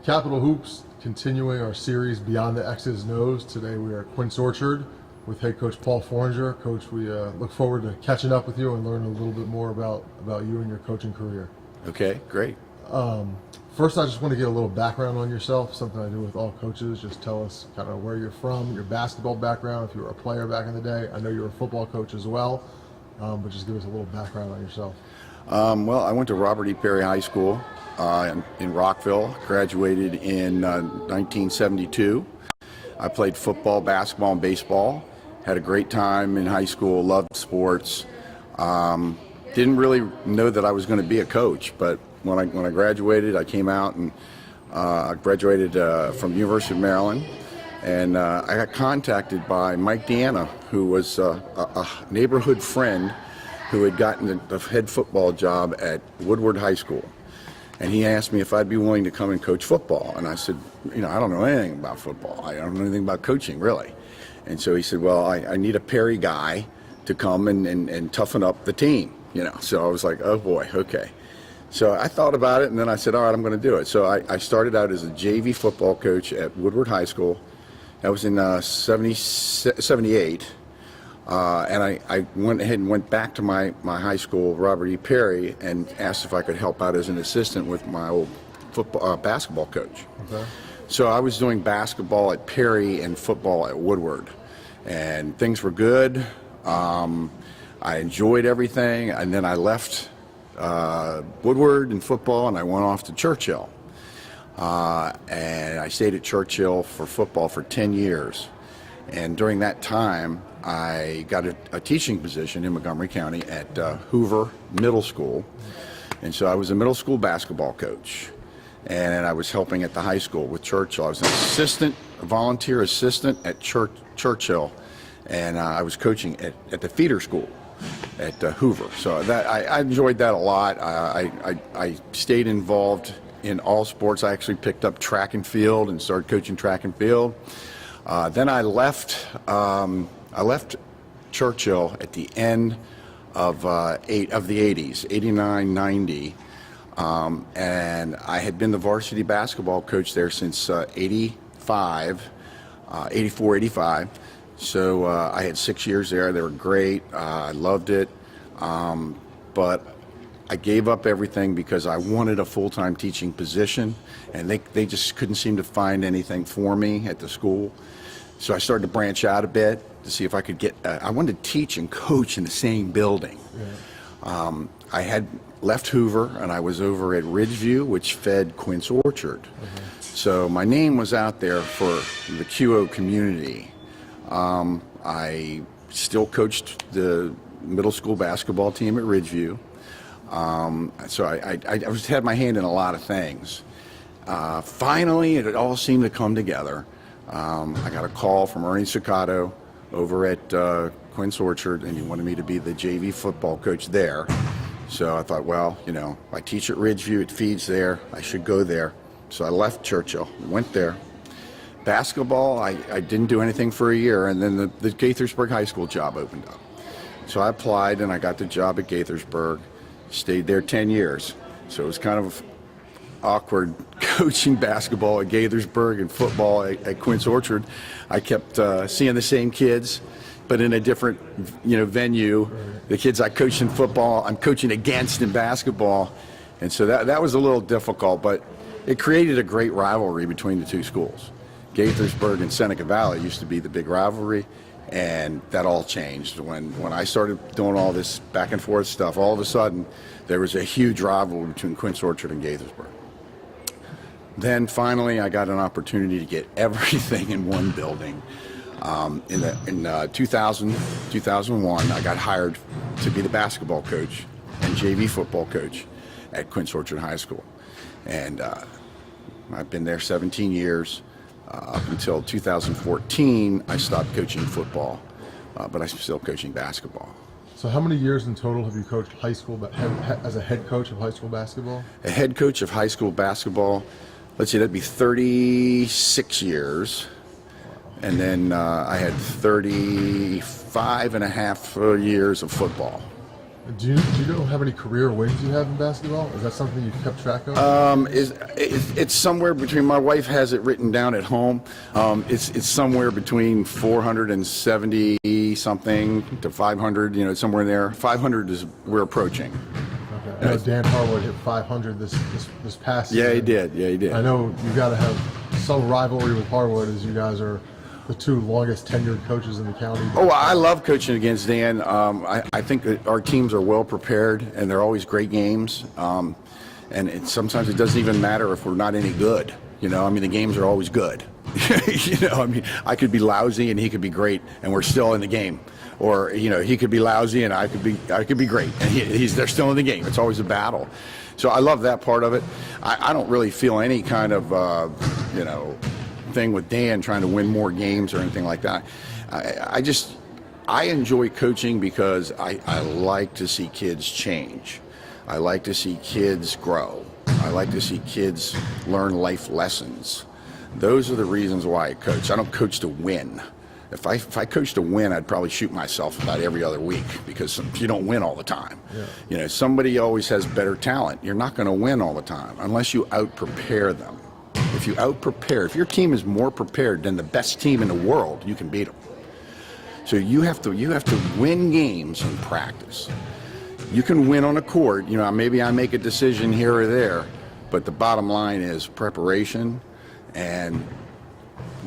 Capitol Hoops, continuing our series Beyond the X's and O's. Today we are at Quince Orchard with head coach Paul Foringer. Coach, we look forward to catching up with you and learning a little bit more about you and your coaching career. Okay, great. First, I just want to get a little background on yourself, something I do with all coaches. Just tell us kind of where you're from, your basketball background, if you were a player back in the day. I know you were a football coach as well, but just give us a little background on yourself. Well, I went to Robert E. Perry High School in Rockville, graduated in 1972. I played football, basketball, and baseball. Had a great time in high school, loved sports. Didn't really know that I was going to be a coach, but when I graduated, I came out and I graduated from the University of Maryland, and I got contacted by Mike Deanna, who was a neighborhood friend who had gotten the head football job at Woodward High School. And he asked me if I'd be willing to come and coach football. And I said, I don't know anything about football. I don't know anything about coaching, really. And so he said, well, I need a Perry guy to come and toughen up the team, So I was like, oh boy, okay. So I thought about it, and then I said, all right, I'm going to do it. So I started out as a JV football coach at Woodward High School. That was in 78. And I went ahead and went back to my high school, Robert E. Perry, and asked if I could help out as an assistant with my old basketball coach. Okay. So I was doing basketball at Perry and football at Woodward, and things were good. I enjoyed everything, and then I left Woodward and football, and I went off to Churchill. And I stayed at Churchill for football for 10 years. And during that time, I got a teaching position in Montgomery County at Hoover Middle School. And so I was a middle school basketball coach. And I was helping at the high school with Churchill. I was a volunteer assistant at Churchill. And I was coaching at the feeder school at Hoover. So I enjoyed that a lot. I stayed involved in all sports. I actually picked up track and field and started coaching track and field. Then I left Churchill at the end of the 80s, 89, 90. And I had been the varsity basketball coach there since 84, 85. So I had 6 years there. They were great. I loved it. But I gave up everything because I wanted a full-time teaching position, and they just couldn't seem to find anything for me at the school. So I started to branch out a bit to see if I could get, I wanted to teach and coach in the same building. Yeah. I had left Hoover, and I was over at Ridgeview, which fed Quince Orchard. Mm-hmm. So my name was out there for the QO community. I still coached the middle school basketball team at Ridgeview. So I just had my hand in a lot of things. Finally, it all seemed to come together. I got a call from Ernie Ciccato over at Quince Orchard, and he wanted me to be the JV football coach there. So I thought, well, I teach at Ridgeview, it feeds there, I should go there. So I left Churchill, went there. Basketball, I didn't do anything for a year, and then the Gaithersburg High School job opened up. So I applied, and I got the job at Gaithersburg, stayed there 10 years. So it was kind of awkward coaching basketball at Gaithersburg and football at Quince Orchard. I kept seeing the same kids, but in a different venue. The kids I coached in football, I'm coaching against in basketball. And so that was a little difficult, but it created a great rivalry between the two schools. Gaithersburg and Seneca Valley used to be the big rivalry, and that all changed. When I started doing all this back and forth stuff, all of a sudden there was a huge rivalry between Quince Orchard and Gaithersburg. Then finally I got an opportunity to get everything in one building. In 2000, 2001, I got hired to be the basketball coach and JV football coach at Quince Orchard High School. And I've been there 17 years. Up until 2014, I stopped coaching football, but I'm still coaching basketball. So how many years in total have you coached high school, as a head coach of high school basketball? A head coach of high school basketball, let's see, that'd be 36 years. Wow. And then I had 35 and a half years of football. Do you know how many career wins you have in basketball? Is that something you've kept track of? It's somewhere between. My wife has it written down at home. It's somewhere between 470 something to 500. You know, somewhere in there. 500 is we're approaching. Okay. I know Dan Harwood hit 500 this past season. Yeah, he did. Yeah, he did. I know you got to have some rivalry with Harwood, as you guys are the two longest tenured coaches in the county. Oh, I love coaching against Dan. I think that our teams are well prepared, and they're always great games. Sometimes it doesn't even matter if we're not any good. You know, I mean, the games are always good. You know, I mean, I could be lousy and he could be great, and we're still in the game. Or, you know, he could be lousy and I could be great, and they're still in the game. It's always a battle. So I love that part of it. I don't really feel any kind of, you know, thing with Dan trying to win more games or anything like that. I enjoy coaching because I like to see kids change. I like to see kids grow. I like to see kids learn life lessons. Those are the reasons why I coach. I don't coach to win. If I coached to win, I'd probably shoot myself about every other week, because you don't win all the time. Yeah. You know, somebody always has better talent. You're not going to win all the time unless you out-prepare them. If you out-prepare, if your team is more prepared than the best team in the world, you can beat them. So you have to win games in practice. You can win on a court. You know, maybe I make a decision here or there, but the bottom line is preparation, and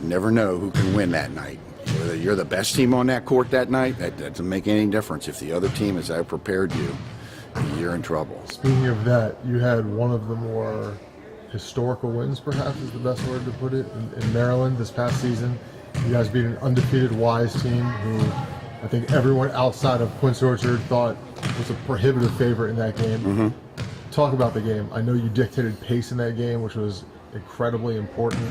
you never know who can win that night. Whether you're the best team on that court that night, that doesn't make any difference. If the other team has out-prepared you, you're in trouble. Speaking of that, you had one of the more historical wins, perhaps is the best word to put it, in Maryland this past season. You guys beat an undefeated Wise team who I think everyone outside of Quince Orchard thought was a prohibitive favorite in that game. Mm-hmm. Talk about the game. I know you dictated pace in that game, which was incredibly important,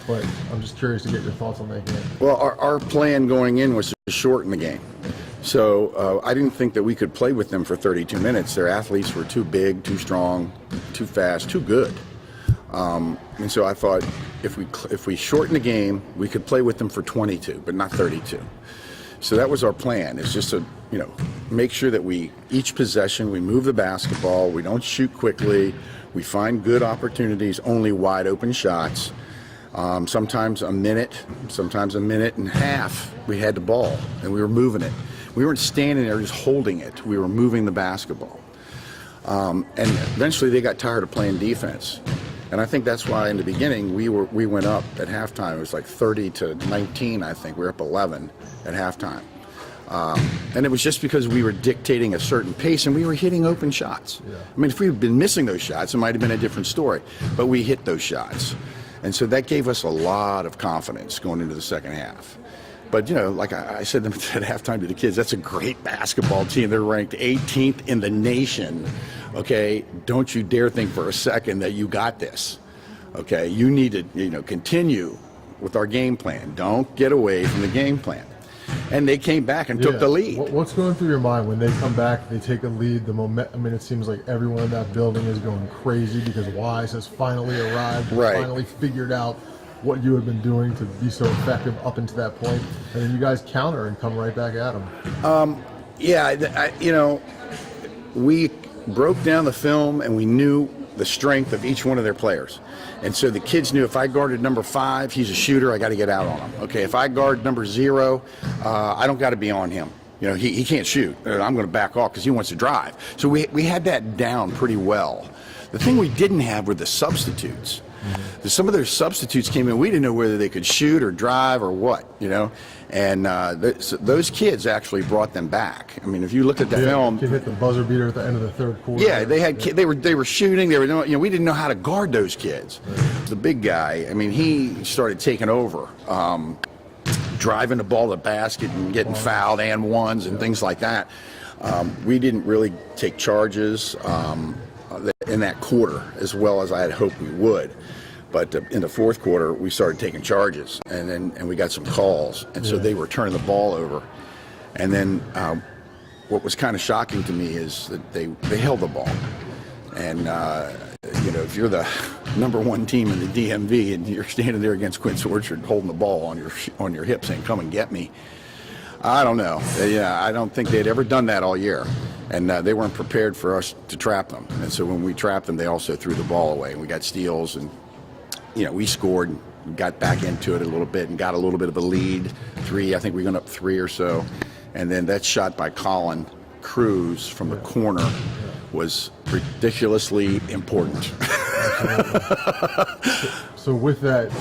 but I'm just curious to get your thoughts on that game. Well, our plan going in was to shorten the game. So I didn't think that we could play with them for 32 minutes. Their athletes were too big, too strong, too fast, too good. And so I thought if we shorten the game, we could play with them for 22, but not 32. So that was our plan. It's just to, you know, make sure that each possession, we move the basketball, we don't shoot quickly, we find good opportunities, only wide open shots. Sometimes a minute and a half, we had the ball and we were moving it. We weren't standing there just holding it. We were moving the basketball. And eventually they got tired of playing defense. And I think that's why in the beginning we went up at halftime. It was like 30-19, I think. We were up 11 at halftime. And it was just because we were dictating a certain pace and we were hitting open shots. Yeah. I mean, if we had been missing those shots, it might have been a different story. But we hit those shots. And so that gave us a lot of confidence going into the second half. But, you know, like I said at halftime to the kids, that's a great basketball team. They're ranked 18th in the nation. Okay, don't you dare think for a second that you got this. Okay, you need to, you know, continue with our game plan. Don't get away from the game plan. And they came back and took the lead. What's going through your mind when they come back, they take a lead, I mean, it seems like everyone in that building is going crazy because Wise has finally arrived, right. Finally figured out what you had been doing to be so effective up until that point, and then you guys counter and come right back at them. You know, we broke down the film and we knew the strength of each one of their players. And so the kids knew if I guarded number 5, he's a shooter, I got to get out on him. Okay, if I guard number 0, I don't got to be on him. You know, he can't shoot. I'm going to back off because he wants to drive. So we had that down pretty well. The thing we didn't have were the substitutes. Mm-hmm. Some of their substitutes came in, we didn't know whether they could shoot or drive or what, you know. And those kids actually brought them back. I mean, if you look at the film, they hit the buzzer beater at the end of the third quarter. Yeah, they were shooting. They were doing, you know, we didn't know how to guard those kids. Right. The big guy, I mean, he started taking over, driving the ball to the basket and getting fouled and ones and things like that. We didn't really take charges in that quarter as well as I had hoped we would. But in the fourth quarter, we started taking charges, and we got some calls, and so they were turning the ball over. And then what was kind of shocking to me is that they held the ball. And you know, if you're the number 1 team in the DMV and you're standing there against Quince Orchard holding the ball on your hip saying, "Come and get me," I don't know. Yeah, I don't think they'd ever done that all year. And they weren't prepared for us to trap them. And so when we trapped them, they also threw the ball away. And we got steals, and we scored, got back into it a little bit, and got a little bit of a lead. I think we went up 3 or so. And then that shot by Colin Cruz from the corner was ridiculously important. So with that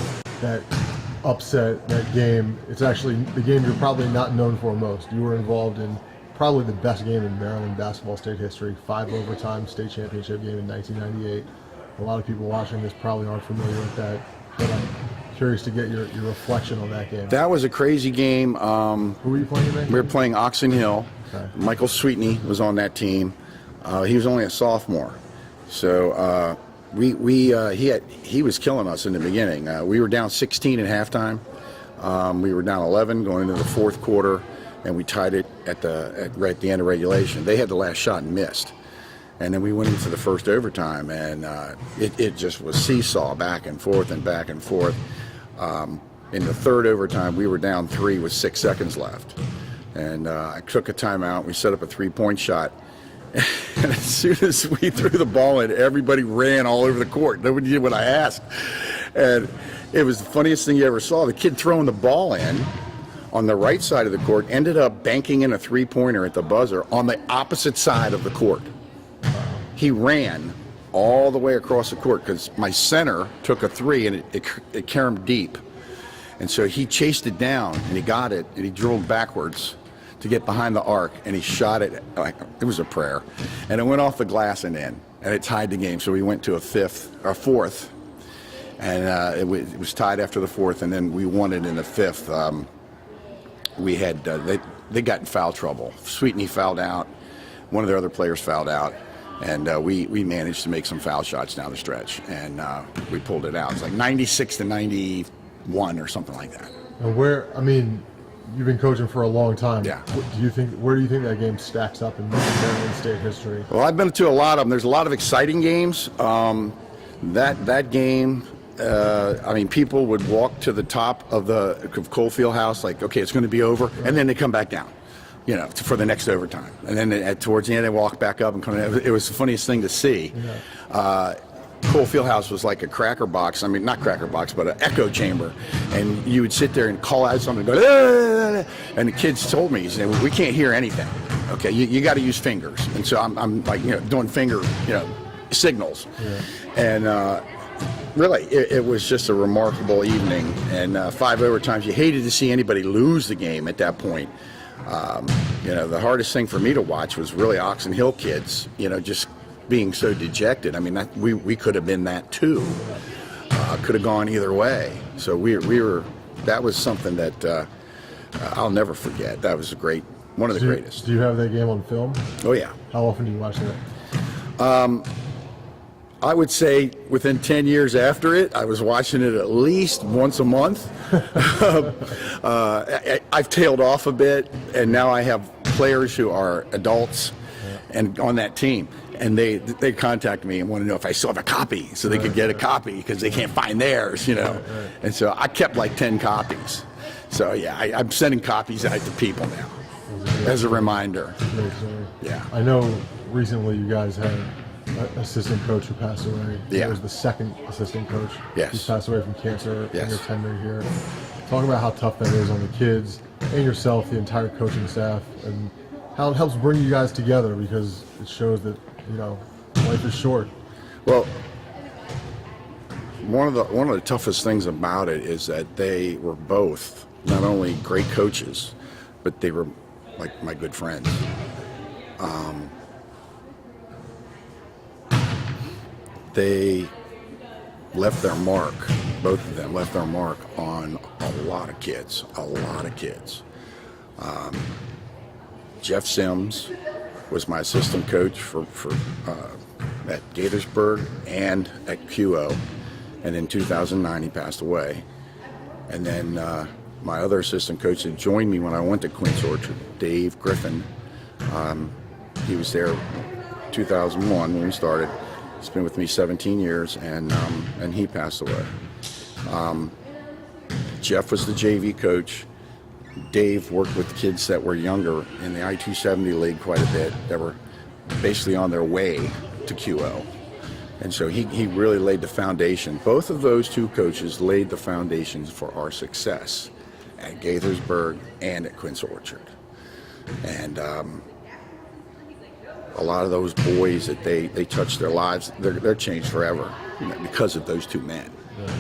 upset, that game, it's actually the game you're probably not known for most. You were involved in probably the best game in Maryland basketball state history, 5 overtime state championship game in 1998. A lot of people watching this probably aren't familiar with that, but I'm curious to get your reflection on that game. That was a crazy game. Who were you playing in that game? We were playing Oxon Hill. Okay. Michael Sweetney was on that team. He was only a sophomore. So he was killing us in the beginning. We were down 16 at halftime. We were down 11 going into the fourth quarter, and we tied it right at the end of regulation. They had the last shot and missed. And then we went into the first overtime, and it just was seesaw back and forth and back and forth. In the third overtime, we were down 3 with 6 seconds left. And I took a timeout. We set up a 3-point shot. And as soon as we threw the ball in, everybody ran all over the court. Nobody did what I asked. And it was the funniest thing you ever saw. The kid throwing the ball in on the right side of the court ended up banking in a 3-pointer at the buzzer on the opposite side of the court. He ran all the way across the court because my center took a 3 and it carried deep. And so he chased it down and he got it and he drilled backwards to get behind the arc, and he shot it like it was a prayer. And it went off the glass and in, and it tied the game. So we went to a fourth, and it was tied after the fourth, and then we won it in the fifth. We had they got in foul trouble. Sweetney fouled out, one of their other players fouled out, and we managed to make some foul shots down the stretch, and we pulled it out. It's like 96 to 91 or something like that. And you've been coaching for a long time. Yeah. Where do you think that game stacks up in Maryland state history? Well, I've been to a lot of them. There's a lot of exciting games. That game, people would walk to the top of Coalfield House like, okay, it's going to be over, right. And then they come back down, for the next overtime. And then towards the end, they walk back up and come in. It was the funniest thing to see. Yeah. Coalfield House was like a cracker box. Not cracker box, but an echo chamber. And you would sit there and call out something and go, ah! And the kids told me, he said, well, we can't hear anything. Okay, you got to use fingers. And so I'm like, doing finger, signals. Yeah. And really, it was just a remarkable evening. And 5 overtimes, you hated to see anybody lose the game at that point. The hardest thing for me to watch was really Oxon Hill kids, just being so dejected. We could have been that too. Could have gone either way. So we were. That was something that I'll never forget. That was one of the greatest. Do you have that game on film? Oh yeah. How often do you watch that? I would say within 10 years after it, I was watching it at least once a month. I've tailed off a bit, and now I have players who are adults and on that team. And they contact me and want to know if I still have a copy, so they could get a copy because they can't find theirs, Right. And so I kept like 10 copies. So yeah, I'm sending copies out to people now as a reminder. Yeah. I know recently you guys had an assistant coach who passed away. Yeah. It was the second assistant coach. Yes. Who passed away from cancer in your tenure here. Talk about how tough that is on the kids and yourself, the entire coaching staff, and how it helps bring you guys together, because it shows that life is short. Well, one of the toughest things about it is that they were both not only great coaches, but they were like my good friends. They left their mark. Both of them left their mark on a lot of kids. Jeff Sims was my assistant coach at Gaithersburg and at QO, and in 2009 he passed away. And then my other assistant coach that joined me when I went to Quince Orchard, Dave Griffin, he was there 2001 when we started. He's been with me 17 years, and he passed away. Jeff was the JV coach. Dave worked with kids that were younger in the I-270 league quite a bit, that were basically on their way to QO. And so he really laid the foundation. Both of those two coaches laid the foundations for our success at Gaithersburg and at Quince Orchard. And a lot of those boys that they touched their lives, they're changed forever, because of those two men. Yeah.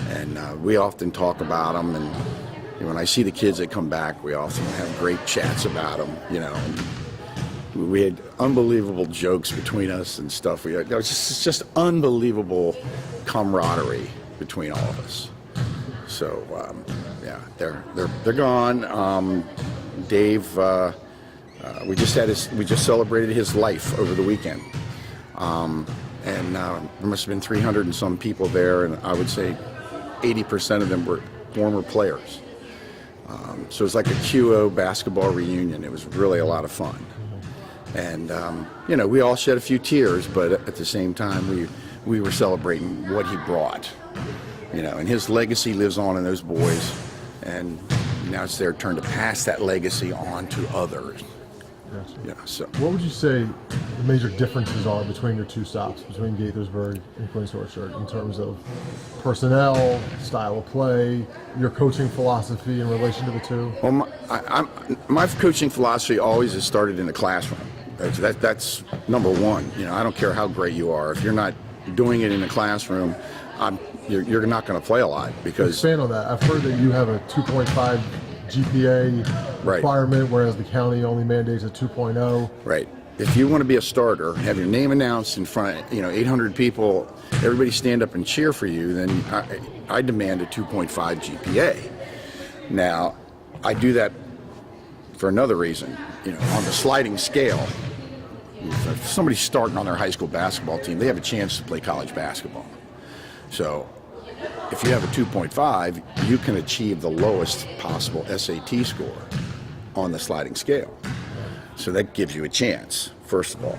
And we often talk about them, and when I see the kids that come back, we often have great chats about them, We had unbelievable jokes between us and stuff. It's just unbelievable camaraderie between all of us. So they're gone. Dave, we just celebrated his life over the weekend, and there must have been 300 and some people there, and I would say 80% of them were former players. So it was like a QO basketball reunion. It was really a lot of fun. And, we all shed a few tears, but at the same time, we were celebrating what he brought, and his legacy lives on in those boys. And now it's their turn to pass that legacy on to others. Gotcha. Yeah, so. What would you say the major differences are between your two stops, between Gaithersburg and Quince Orchard, in terms of personnel, style of play, your coaching philosophy in relation to the two? Well, my coaching philosophy always has started in the classroom. That's number one. I don't care how great you are. If you're not doing it in the classroom, you're not going to play a lot. Because expand on that. I've heard that you have a 2.5 GPA requirement, whereas the county only mandates a 2.0. Right. If you want to be a starter, have your name announced in front of 800 people, everybody stand up and cheer for you, then I demand a 2.5 GPA. Now, I do that for another reason. On the sliding scale, if somebody's starting on their high school basketball team, they have a chance to play college basketball. So if you have a 2.5, you can achieve the lowest possible SAT score on the sliding scale. So that gives you a chance, first of all.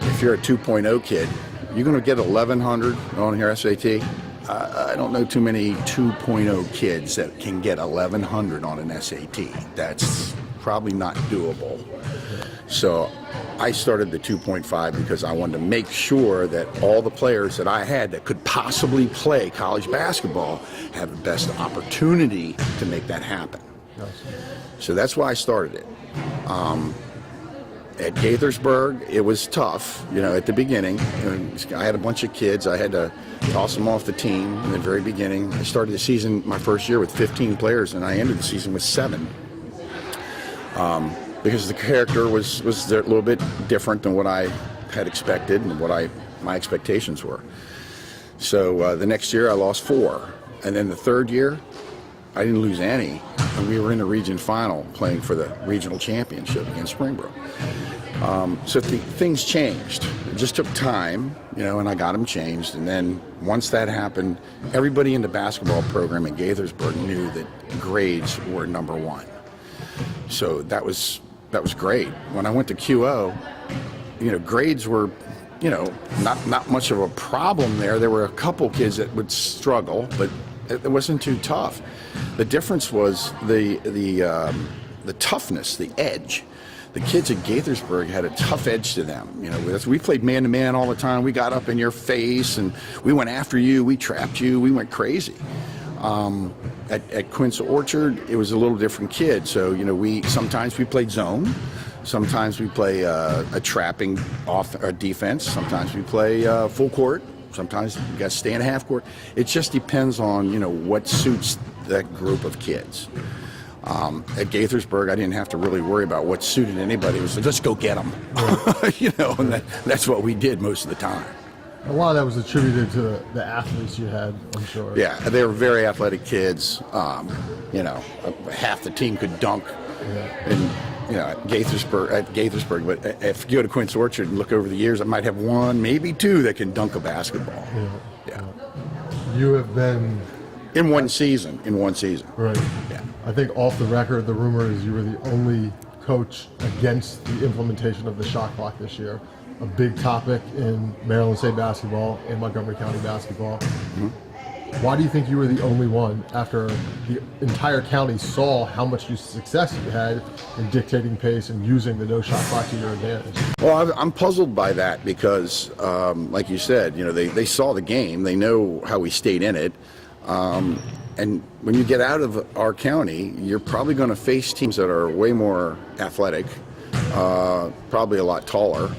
If you're a 2.0 kid, you're going to get 1,100 on your SAT. I don't know too many 2.0 kids that can get 1,100 on an SAT. That's probably not doable. So I started the 2.5 because I wanted to make sure that all the players that I had that could possibly play college basketball have the best opportunity to make that happen. Gotcha. So that's why I started it. At Gaithersburg, it was tough, at the beginning. I had a bunch of kids. I had to toss them off the team in the very beginning. I started the season, my first year, with 15 players, and I ended the season with 7. Because the character was a little bit different than what I had expected and what my expectations were. So the next year I lost 4. And then the third year, I didn't lose any. And we were in the region final playing for the regional championship against Springbrook. So things changed. It just took time, and I got them changed. And then once that happened, everybody in the basketball program in Gaithersburg knew that grades were number one. So that was great. When I went to QO, grades were, not much of a problem there. There were a couple kids that would struggle, but it wasn't too tough. The difference was the toughness, the edge. The kids at Gaithersburg had a tough edge to them. We played man-to-man all the time. We got up in your face, and we went after you. We trapped you. We went crazy. At Quince Orchard, it was a little different kid. So, sometimes we played zone. Sometimes we play a trapping off defense. Sometimes we play full court. Sometimes we got to stay in a half court. It just depends on, what suits that group of kids. At Gaithersburg, I didn't have to really worry about what suited anybody. It was like, let's go get them. And that's what we did most of the time. A lot of that was attributed to the athletes you had, I'm sure. Yeah, they were very athletic kids. Half the team could dunk. Yeah. At Gaithersburg. But if you go to Quince Orchard and look over the years, I might have 1, maybe 2 that can dunk a basketball. Yeah. You have been in one season. Right. Yeah. I think off the record, the rumor is you were the only coach against the implementation of the shot clock this year. A big topic in Maryland State basketball and Montgomery County basketball. Mm-hmm. Why do you think you were the only one after the entire county saw how much success you had in dictating pace and using the no shot clock to your advantage? Well, I'm puzzled by that because, like you said, they saw the game. They know how we stayed in it. And when you get out of our county, you're probably going to face teams that are way more athletic, probably a lot taller.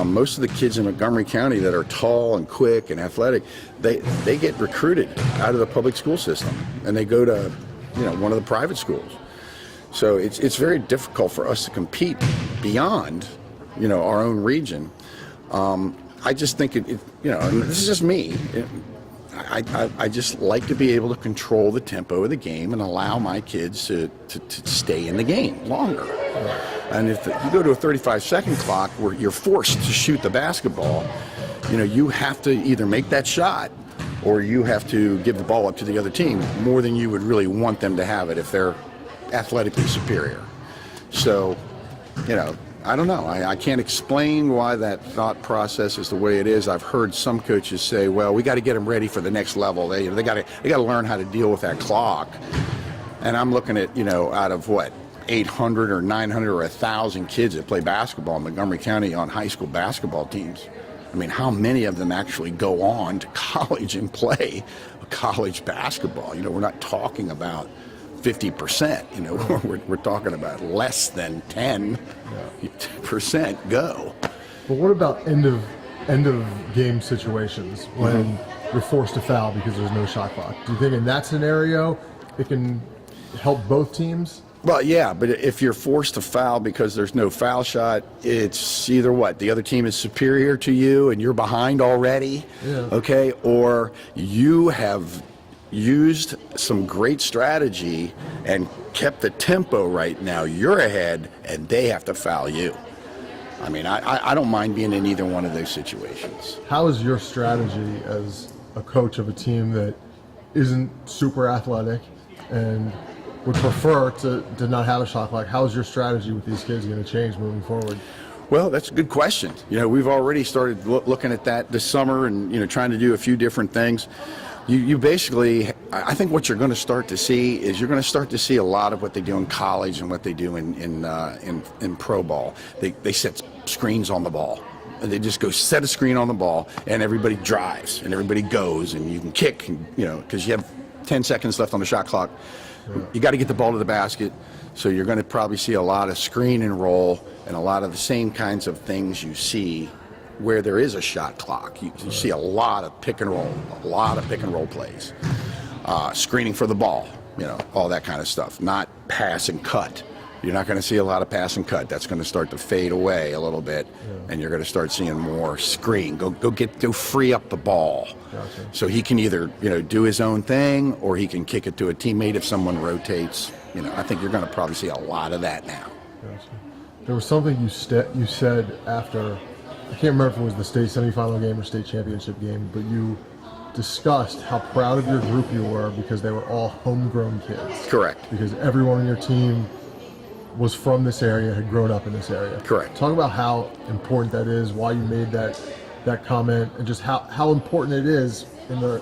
Most of the kids in Montgomery County that are tall and quick and athletic, they get recruited out of the public school system and they go to, one of the private schools. So it's very difficult for us to compete beyond, our own region. I just think and this is just me. I just like to be able to control the tempo of the game and allow my kids to stay in the game longer. And if you go to a 35-second clock where you're forced to shoot the basketball, you have to either make that shot or you have to give the ball up to the other team more than you would really want them to have it if they're athletically superior. So, I don't know. I can't explain why that thought process is the way it is. I've heard some coaches say, well, we got to get them ready for the next level. They got to learn how to deal with that clock. And I'm looking at, out of 800 or 900 or 1,000 kids that play basketball in Montgomery County on high school basketball teams. I mean, how many of them actually go on to college and play college basketball? We're not talking about 50%, we're talking about less than 10% go. But what about end of game situations when you're forced to foul because there's no shot clock? Do you think in that scenario it can help both teams? Well, yeah, but if you're forced to foul because there's no foul shot, it's either the other team is superior to you and you're behind already, okay, or you have used some great strategy and kept the tempo right. Now you're ahead and they have to foul you. I mean, I don't mind being in either one of those situations. How is your strategy as a coach of a team that isn't super athletic and would prefer to not have a shot clock? How is your strategy with these kids going to change moving forward? Well, that's a good question. We've already started looking at that this summer and, trying to do a few different things. You basically, I think what you're going to start to see is you're going to start to see a lot of what they do in college and what they do in pro ball. They set screens on the ball. And they just go set a screen on the ball and everybody drives and everybody goes and you can kick, because you have 10 seconds left on the shot clock. You got to get the ball to the basket. So you're going to probably see a lot of screen and roll and a lot of the same kinds of things you see where there is a shot clock. You see a lot of pick and roll plays, screening for the ball, all that kind of stuff. Not pass and cut. You're not going to see a lot of pass and cut. That's going to start to fade away a little bit, and you're going to start seeing more screen. Go free up the ball. Gotcha. So he can either do his own thing or he can kick it to a teammate if someone rotates. I think you're going to probably see a lot of that now. Gotcha. There was something you said after. I can't remember if it was the state semifinal game or state championship game, but you discussed how proud of your group you were because they were all homegrown kids. Correct. Because everyone on your team was from this area, had grown up in this area. Correct. Talk about how important that is, why you made that comment, and just how important it is in the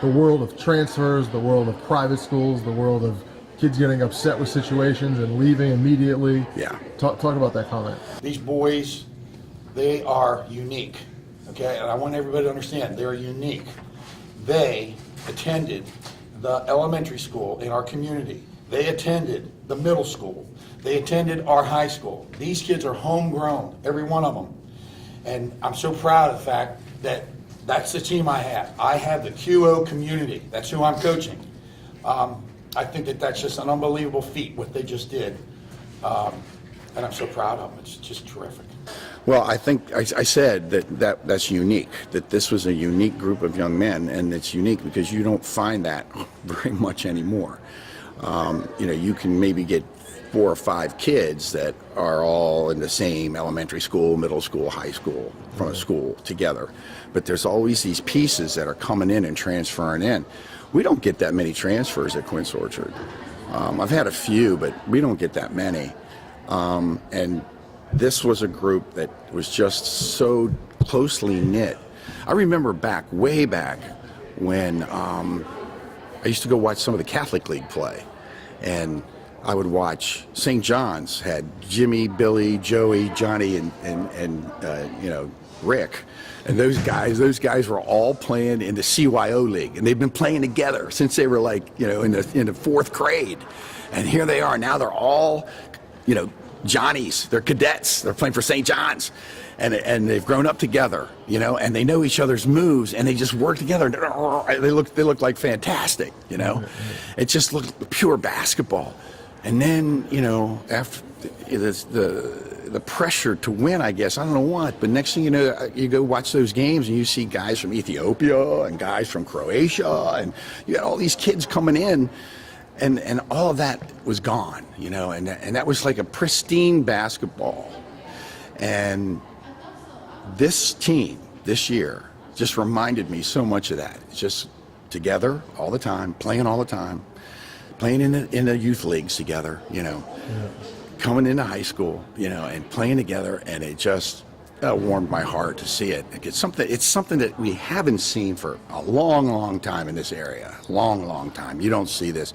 world of transfers, the world of private schools, the world of kids getting upset with situations and leaving immediately. Yeah. Talk about that comment. These boys, they are unique, okay? And I want everybody to understand, they're unique. They attended the elementary school in our community. They attended the middle school. They attended our high school. These kids are homegrown, every one of them. And I'm so proud of the fact that that's the team I have. I have the QO community. That's who I'm coaching. I think that's just an unbelievable feat, what they just did. And I'm so proud of them. It's just terrific. Well, I think I said that's unique, that this was a unique group of young men, and it's unique because you don't find that very much anymore. You can maybe get 4 or 5 kids that are all in the same elementary school, middle school, high school, from a school together. But there's always these pieces that are coming in and transferring in. We don't get that many transfers at Quince Orchard. I've had a few, but we don't get that many. And this was a group that was just so closely knit. I remember way back, when I used to go watch some of the Catholic League play, and I would watch St. John's had Jimmy, Billy, Joey, Johnny, and Rick, and those guys were all playing in the CYO league, and they've been playing together since they were in the fourth grade, and here they are now. They're all Johnnies. They're cadets. They're playing for St. John's. And they've grown up together, and they know each other's moves, and they just work together. They look like fantastic, It just looked pure basketball. And then, after the pressure to win, I guess, I don't know what, but next thing you know, you go watch those games and you see guys from Ethiopia and guys from Croatia, and you got all these kids coming in, and all of that was gone, and that was like a pristine basketball. And this team, this year, just reminded me so much of that. It's just together all the time, playing all the time, playing in the youth leagues together, coming into high school, and playing together, and it just warmed my heart to see it. It's something that we haven't seen for a long, long time in this area. Long time. You don't see this.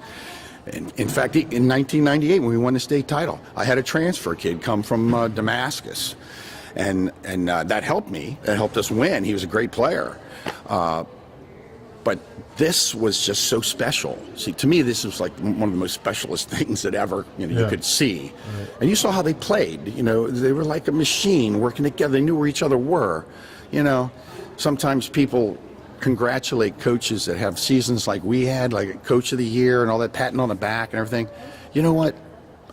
In fact, in 1998, when we won the state title, I had a transfer kid come from Damascus. And that helped me. That helped us win. He was a great player. But this was just so special. See, to me, this was like one of the most specialist things that ever you could see. Right. And you saw how they played. They were like a machine working together. They knew where each other were. Sometimes people congratulate coaches that have seasons like we had, like Coach of the Year and all that, patting on the back and everything. You know what?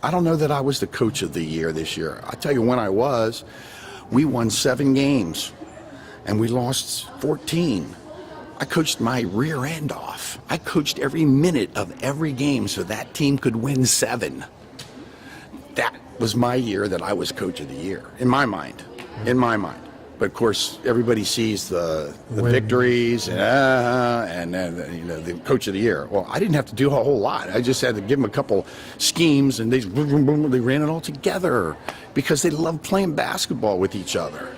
I don't know that I was the Coach of the Year this year. I'll tell you when I was. We won 7 games, and we lost 14. I coached my rear end off. I coached every minute of every game so that team could win 7. That was my year that I was Coach of the Year, in my mind. But of course, everybody sees the victories and the Coach of the Year. Well, I didn't have to do a whole lot. I just had to give them a couple schemes, and they ran it all together because they loved playing basketball with each other.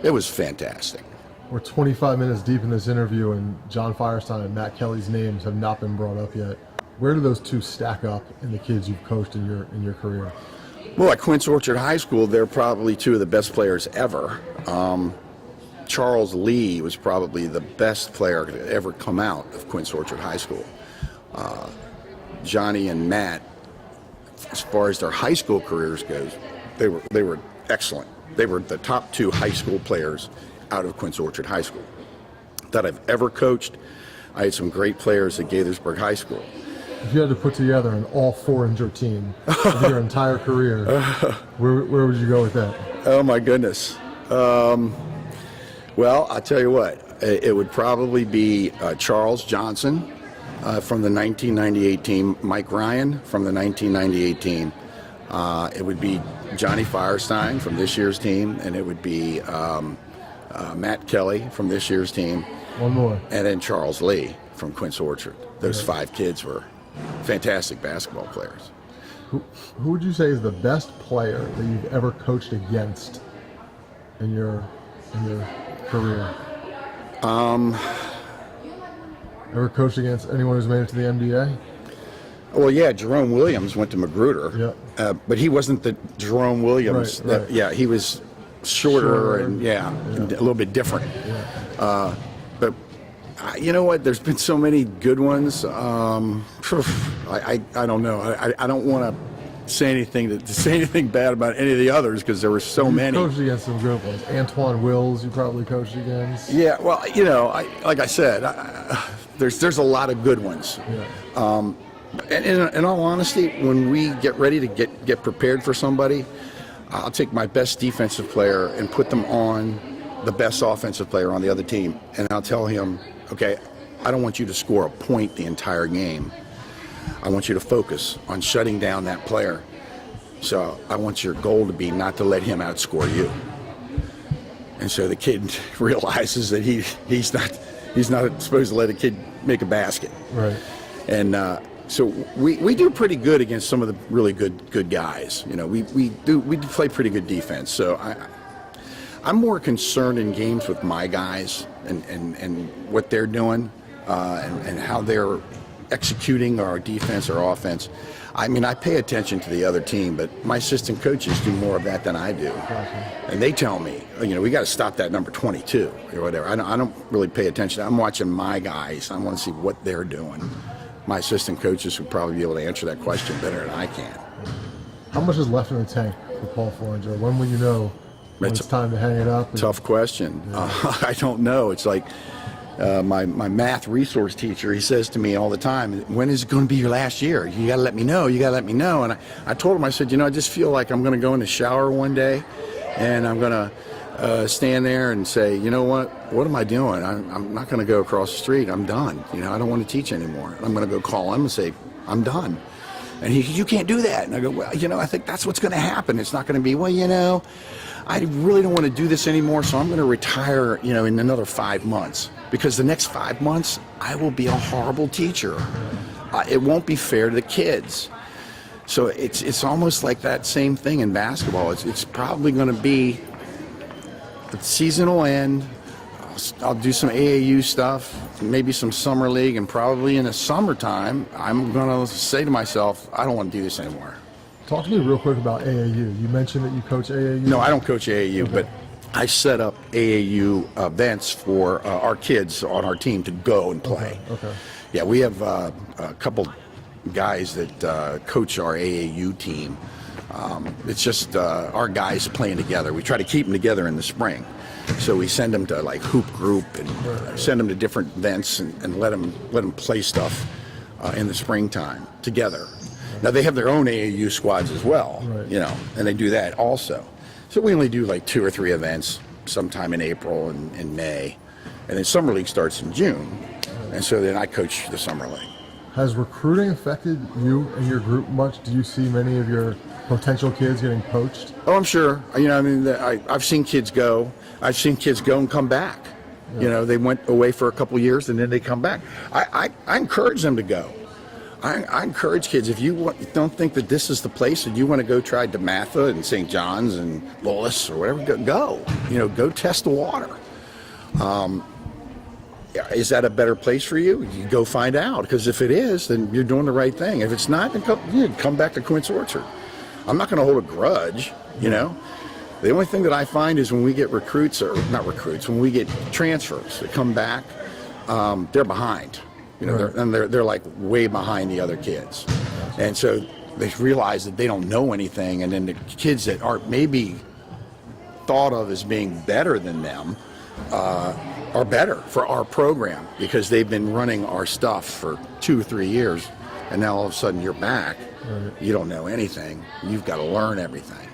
It was fantastic. We're 25 minutes deep in this interview, and John Firestein and Matt Kelly's names have not been brought up yet. Where do those two stack up in the kids you've coached in your career? Well, at Quince Orchard High School, they're probably 2 of the best players ever. Charles Lee was probably the best player to ever come out of Quince Orchard High School. Johnny and Matt, as far as their high school careers goes, they were excellent. They were the top 2 high school players out of Quince Orchard High School that I've ever coached. I had some great players at Gaithersburg High School. If you had to put together an all-Foringer team of your entire career, where would you go with that? Oh, my goodness. Well, I'll tell you what. It would probably be Charles Johnson from the 1998 team, Mike Ryan from the 1998 team. It would be Johnny Firestein from this year's team, and it would be Matt Kelly from this year's team. One more. And then Charles Lee from Quince Orchard. Those 5 kids were fantastic basketball players. Who would you say is the best player that you've ever coached against in your career? Ever coached against anyone who's made it to the NBA? Well, yeah, Jerome Williams went to Magruder, but he wasn't the Jerome Williams. Right. Yeah, he was shorter and a little bit different. Yeah. But you know what? There's been so many good ones. I don't know. I don't want to say anything bad about any of the others because there were so many. You coached against some good ones. Antoine Wills, you probably coached against. Yeah. Well, like I said, there's a lot of good ones. Yeah. And in all honesty, when we get ready to get prepared for somebody, I'll take my best defensive player and put them on the best offensive player on the other team, and I'll tell him, okay, I don't want you to score a point the entire game. I want you to focus on shutting down that player. So I want your goal to be not to let him outscore you. And so the kid realizes that he's not supposed to let a kid make a basket. Right. And so we do pretty good against some of the really good guys. We play pretty good defense. So I'm more concerned in games with my guys and what they're doing. and how they're executing our defense or offense. I mean, I pay attention to the other team, but my assistant coaches do more of that than I do. And they tell me, we got to stop that number 22 or whatever. I don't really pay attention. I'm watching my guys. I want to see what they're doing. My assistant coaches would probably be able to answer that question better than I can. How much is left in the tank for Paul Foringer? When will you know when it's time to hang it up? Tough question. I don't know. It's like my math resource teacher, he says to me all the time, when is it going to be your last year? You got to let me know. You got to let me know. And I told him, I said, I just feel like I'm going to go in the shower one day and I'm going to stand there and say, you know what am I doing? I'm not going to go across the street. I'm done. I don't want to teach anymore. And I'm going to go call him and say, I'm done. And he said, you can't do that. And I go, well, I think that's what's going to happen. It's not going to be, well, I really don't want to do this anymore, so I'm going to retire, in another 5 months. Because the next 5 months, I will be a horrible teacher. It won't be fair to the kids. So it's almost like that same thing in basketball. It's probably going to be, the season will end, I'll do some AAU stuff, maybe some summer league, and probably in the summertime, I'm going to say to myself, I don't want to do this anymore. Talk to me real quick about AAU. You mentioned that you coach AAU? No, I don't coach AAU, but I set up AAU events for our kids on our team to go and play. Okay. Yeah, we have a couple guys that coach our AAU team. It's just our guys playing together. We try to keep them together in the spring. So we send them to like hoop group and send them to different events and let them play stuff in the springtime together. Now they have their own AAU squads as well, and they do that also. So we only do like 2 or 3 events sometime in April and May. And then summer league starts in June. And so then I coach the summer league. Has recruiting affected you and your group much? Do you see many of your potential kids getting poached? Oh, I'm sure. I've seen kids go. I've seen kids go and come back. Yeah. They went away for a couple years and then they come back. I encourage them to go. I encourage kids, if you don't think that this is the place and you want to go try DeMatha and St. John's and Bullis or whatever, go. Go test the water. Is that a better place for you? You go find out, because if it is, then you're doing the right thing. If it's not, then come back to Quince Orchard. I'm not going to hold a grudge, The only thing that I find is when we get when we get transfers that come back, they're behind. They're like way behind the other kids. And so they realize that they don't know anything, and then the kids that are maybe thought of as being better than them are better for our program because they've been running our stuff for 2 or 3 years, and now all of a sudden you're back. Right. You don't know anything. You've got to learn everything.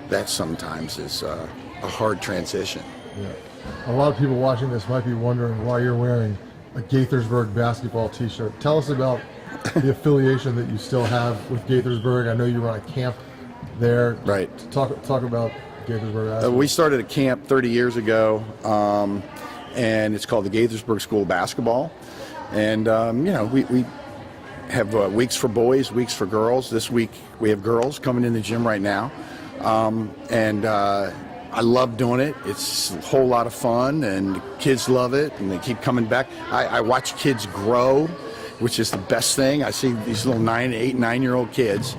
That sometimes is a hard transition. Yeah. A lot of people watching this might be wondering why you're wearing a Gaithersburg basketball t-shirt. Tell us about the affiliation that you still have with Gaithersburg. I know you run a camp there. Right. Talk about Gaithersburg basketball. We started a camp 30 years ago, and it's called the Gaithersburg School Basketball. And, we have weeks for boys, weeks for girls. This week we have girls coming in the gym right now. I love doing it. It's a whole lot of fun, and the kids love it, and they keep coming back. I watch kids grow, which is the best thing. I see these little 8, 9-year-old kids,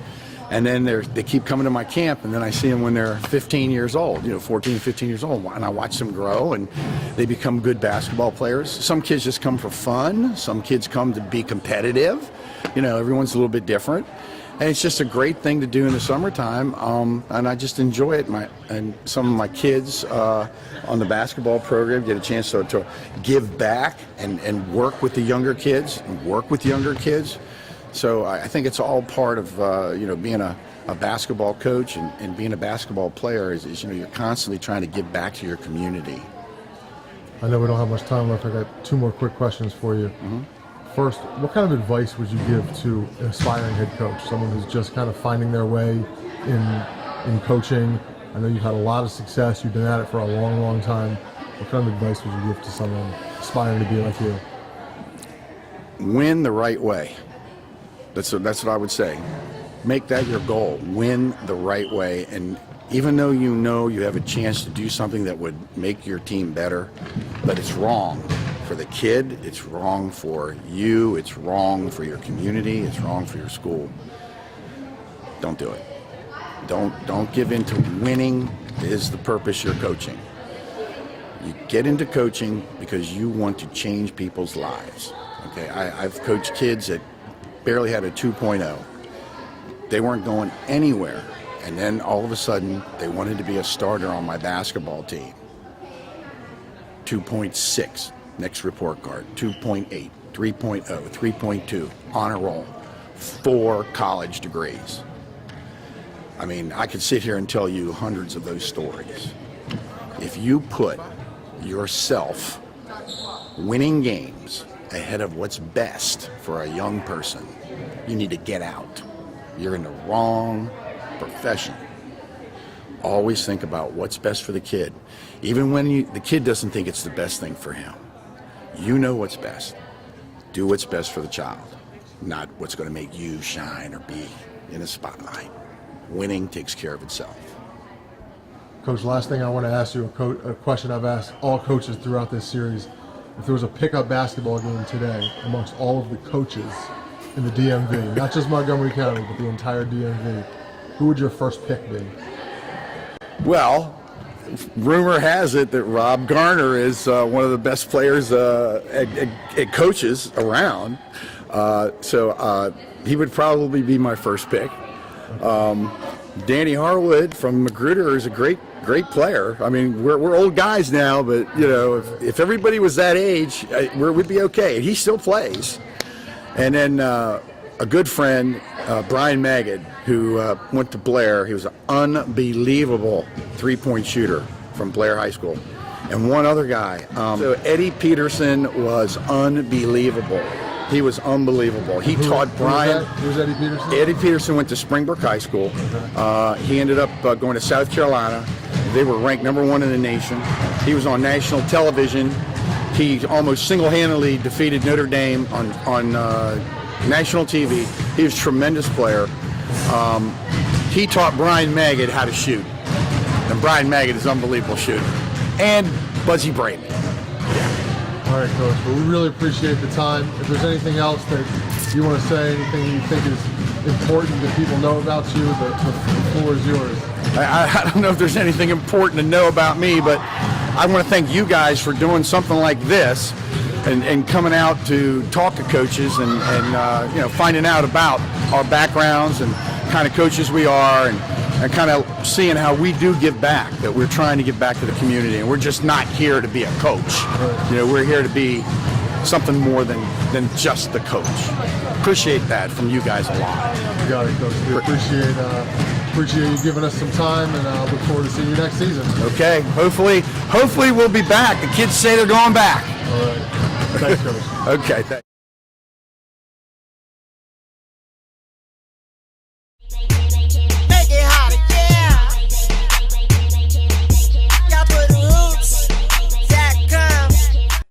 and then they keep coming to my camp, and then I see them when they're 15 years old, 14, 15 years old, and I watch them grow, and they become good basketball players. Some kids just come for fun. Some kids come to be competitive. Everyone's a little bit different. And it's just a great thing to do in the summertime, and I just enjoy it. And some of my kids on the basketball program get a chance to give back and work with the younger kids, So I think it's all part of being a basketball coach and being a basketball player is you're constantly trying to give back to your community. I know we don't have much time left. I got 2 more quick questions for you. Mm-hmm. First, what kind of advice would you give to an aspiring head coach, someone who's just kind of finding their way in coaching? I know you've had a lot of success. You've been at it for a long, long time. What kind of advice would you give to someone aspiring to be like you? Win the right way. That's what I would say. Make that your goal. Win the right way. And even though you have a chance to do something that would make your team better, but it's wrong, for the kid, it's wrong for you, it's wrong for your community, it's wrong for your school. Don't do it. Don't give in to winning is the purpose you're coaching. You get into coaching because you want to change people's lives. Okay, I've coached kids that barely had a 2.0. They weren't going anywhere, and then all of a sudden they wanted to be a starter on my basketball team. 2.6, next report card, 2.8, 3.0, 3.2, on a roll, 4 college degrees. I mean, I could sit here and tell you hundreds of those stories. If you put yourself winning games ahead of what's best for a young person, you need to get out. You're in the wrong profession. Always think about what's best for the kid. Even when the kid doesn't think it's the best thing for him. You know what's best. Do what's best for the child, not what's going to make you shine or be in a spotlight. Winning takes care of itself. Coach, last thing I want to ask you, a question I've asked all coaches throughout this series. If there was a pickup basketball game today amongst all of the coaches in the DMV, not just Montgomery County, but the entire DMV, who would your first pick be? Well, rumor has it that Rob Garner is one of the best players at coaches around. So he would probably be my first pick. Danny Harwood from Magruder is a great player. I mean, we're old guys now, but you know, if everybody was that age, we'd be okay. He still plays. And then a good friend, Brian Magid, who went to Blair. He was an unbelievable three-point shooter from Blair High School. And one other guy. So Eddie Peterson was unbelievable. He was unbelievable. He taught Brian. Who's Eddie Peterson? Eddie Peterson went to Springbrook High School. He ended up going to South Carolina. They were ranked #1 in the nation. He was on national television. He almost single-handedly defeated Notre Dame on national TV. He was a tremendous player. He taught Brian Magid how to shoot. And Brian Magid is an unbelievable shooter. And Buzzy Brayman. All right, Coach. Well, we really appreciate the time. If there's anything else that you want to say, anything you think is important that people know about you, the floor is yours. I don't know if there's anything important to know about me, but I want to thank you guys for doing something like this and coming out to talk to coaches and you know, finding out about our backgrounds and kind of coaches we are and kind of seeing how we do give back, that we're trying to give back to the community, and we're just not here to be a coach. Right. You know, we're here to be something more than just the coach. Appreciate that from you guys a lot. You got it, Coach. We appreciate you giving us some time, and I look forward to seeing you next season. Okay, hopefully we'll be back. The kids say they're going back. All right. Thanks, Coach. Okay, thanks.